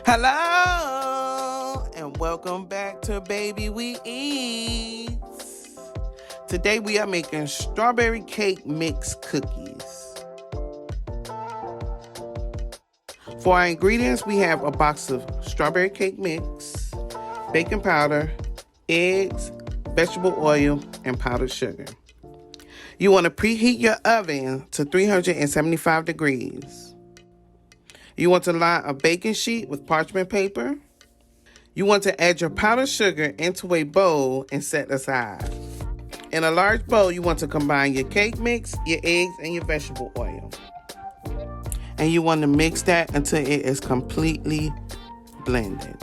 Hello and welcome back to Baby We Eat. Today we are making strawberry cake mix cookies. For our ingredients, we have a box of strawberry cake mix, baking powder, eggs, vegetable oil, and powdered sugar. You want to preheat your oven to 375 degrees. You want to line a baking sheet with parchment paper. You want to add your powdered sugar into a bowl and set aside. In a large bowl, you want to combine your cake mix, your eggs, and your vegetable oil. And you want to mix that until it is completely blended.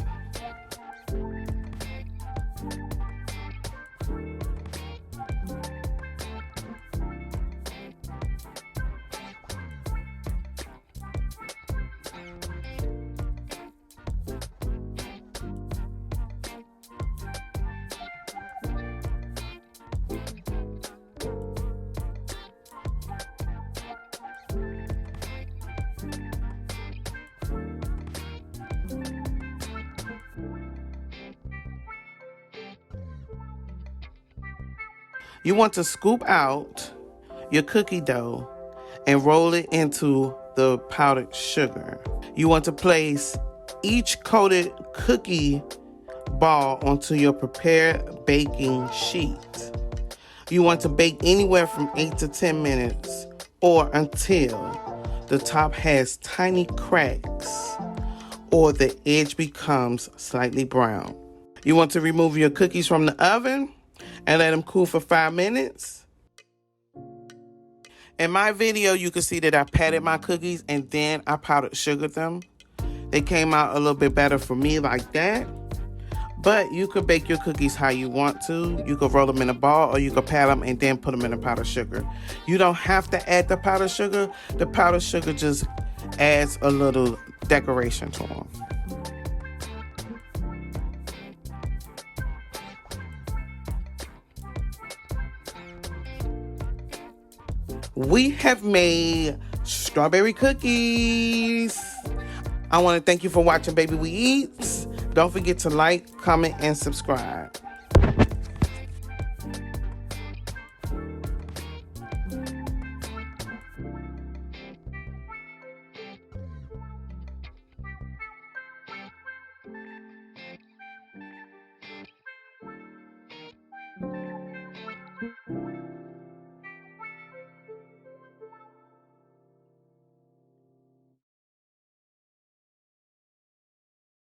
You want to scoop out your cookie dough and roll it into the powdered sugar. You want to place each coated cookie ball onto your prepared baking sheet. You want to bake anywhere from 8 to 10 minutes or until the top has tiny cracks or the edge becomes slightly brown. You want to remove your cookies from the oven and let them cool for 5 minutes. In my video, you can see that I patted my cookies and then I powdered sugared them. They came out a little bit better for me like that. But you could bake your cookies how you want to. You could roll them in a ball or you could pat them and then put them in the powdered sugar. You don't have to add the powdered sugar. The powdered sugar just adds a little decoration to them. We have made strawberry cookies. I want to thank you for watching Baby We Eat. Don't forget to like, comment, and subscribe.